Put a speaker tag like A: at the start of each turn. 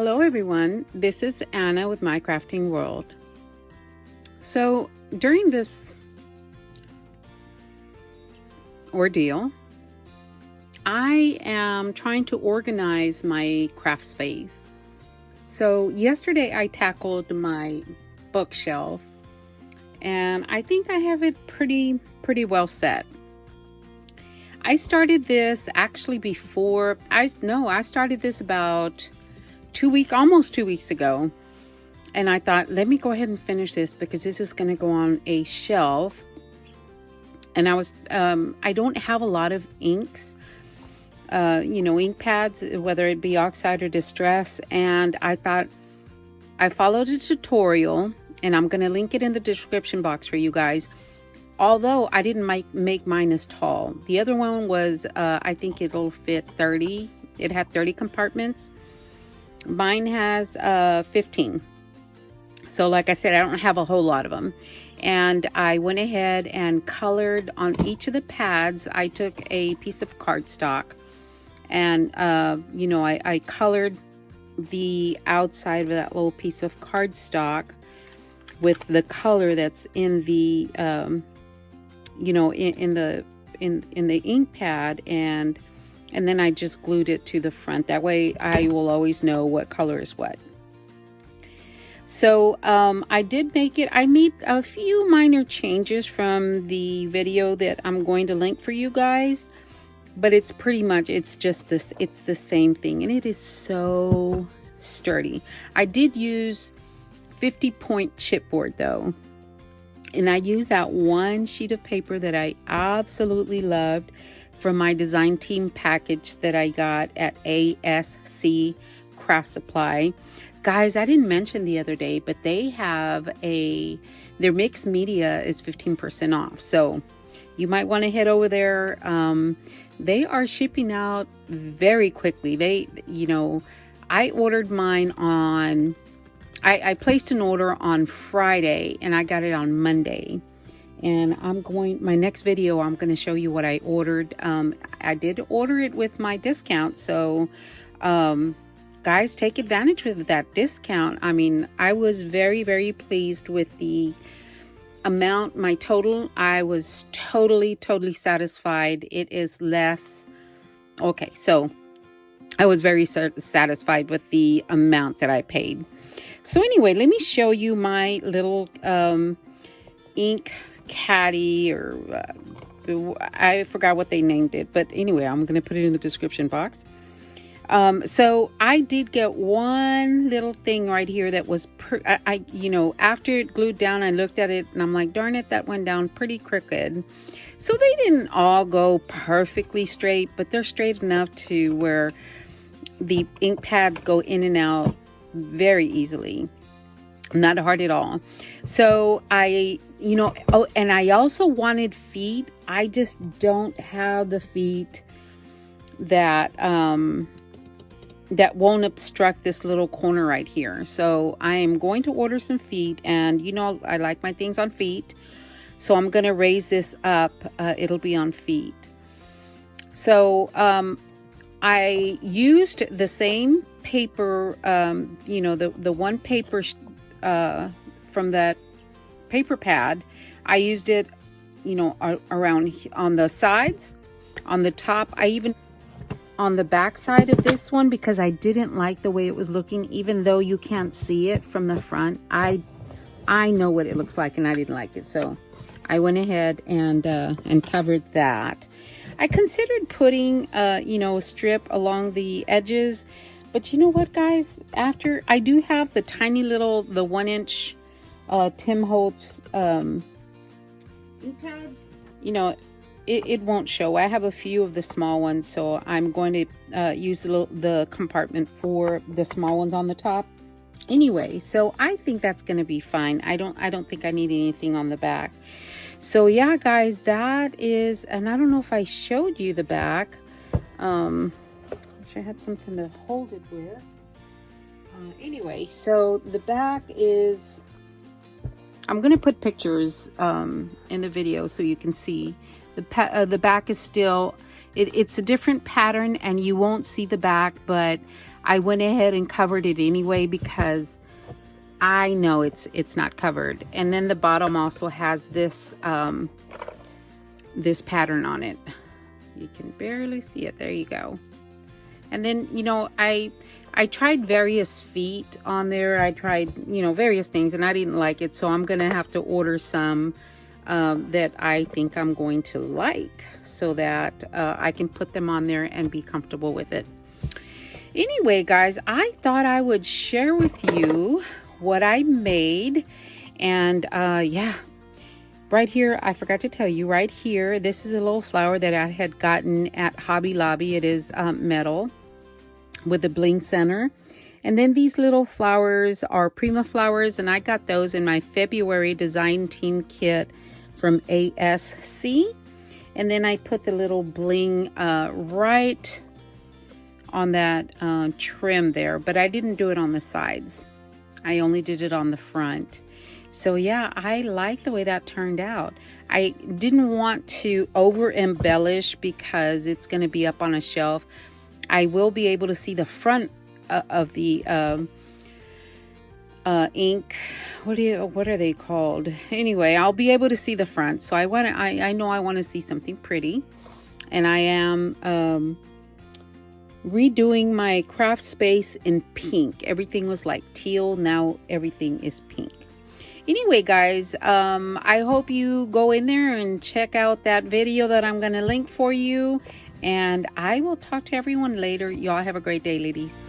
A: Hello everyone, this is Anna with My Crafting World. So during this ordeal, I am trying to organize my craft space. So yesterday I tackled my bookshelf and I think I have it pretty well set. I started this actually before, I started this about almost 2 weeks ago. And I thought, let me go ahead and finish this because this is going to go on a shelf. And I don't have a lot of inks, ink pads, whether it be oxide or distress. And I thought, I followed a tutorial and I'm going to link it in the description box for you guys. Although I didn't make mine as tall. The other one was, I think it'll fit 30. It had 30 compartments. Mine has 15. So like I said, I don't have a whole lot of them. And I went ahead and colored on each of the pads. I took a piece of cardstock and, I colored the outside of that little piece of cardstock with the color that's in the, in the ink pad, and then I just glued it to the front. That way I will always know what color is what. So I did make it. I made a few minor changes from the video that I'm going to link for you guys, but it's pretty much, it's the same thing, and it is so sturdy. I did use 50-point chipboard though. And I used that one sheet of paper that I absolutely loved from my design team package that I got at ASC Craft Supply. Guys, I didn't mention the other day, but they have their mixed media is 15% off. So you might want to head over there. They are shipping out very quickly. I ordered mine on... I placed an order on Friday and I got it on Monday. And my next video, I'm going to show you what I ordered. I did order it with my discount. So, guys, take advantage of that discount. I mean, I was very pleased with the amount, my total. I was totally satisfied. It is less. Okay, so I was very satisfied with the amount that I paid. So anyway, let me show you my little ink caddy, or I forgot what they named it, but anyway, I'm going to put it in the description box. So I did get one little thing right here that was, after it glued down, I looked at it and I'm like, darn it, that went down pretty crooked. So they didn't all go perfectly straight, but they're straight enough to where the ink pads go in and out very easily, not hard at all. So and I also wanted feet. I just don't have the feet that that won't obstruct this little corner right here. So I am going to order some feet, and I like my things on feet, so I'm going to raise this up. It'll be on feet. So I used the same paper, the one paper from that paper pad. I used it, around on the sides, on the top. I even on the back side of this one, because I didn't like the way it was looking, even though you can't see it from the front. I know what it looks like, and I didn't like it, so I went ahead and covered that. I considered putting, a strip along the edges, but you know what, guys? After I do have the tiny little, the 1-inch Tim Holtz ink pads, it won't show. I have a few of the small ones, so I'm going to use the compartment for the small ones on the top. Anyway, so I think that's going to be fine. I don't think I need anything on the back. So yeah, guys, that is, and I don't know if I showed you the back. Wish I had something to hold it with. Anyway, so the back is, I'm going to put pictures in the video so you can see. The back is still, It's a different pattern and you won't see the back, but I went ahead and covered it anyway because I know it's not covered. And then the bottom also has this this pattern on it. You can barely see it. There you go. And then, you know, I tried various feet on there. I tried, you know, various things and I didn't like it. So I'm going to have to order some that I think I'm going to like so that I can put them on there and be comfortable with it. Anyway, guys, I thought I would share with you what I made. And yeah, right here, I forgot to tell you, right here, this is a little flower that I had gotten at Hobby Lobby. It is metal with the bling center. And then these little flowers are Prima flowers, and I got those in my February design team kit from ASC. And then I put the little bling right on that trim there, but I didn't do it on the sides. I only did it on the front. So yeah, I like the way that turned out. I didn't want to over embellish because it's going to be up on a shelf. I will be able to see the front of the ink. What are they called? Anyway, I'll be able to see the front. So I know I want to see something pretty, and I am redoing my craft space in pink. Everything was like teal. Now everything is pink. Anyway, guys, I hope you go in there and check out that video that I'm going to link for you. And I will talk to everyone later. Y'all have a great day, ladies.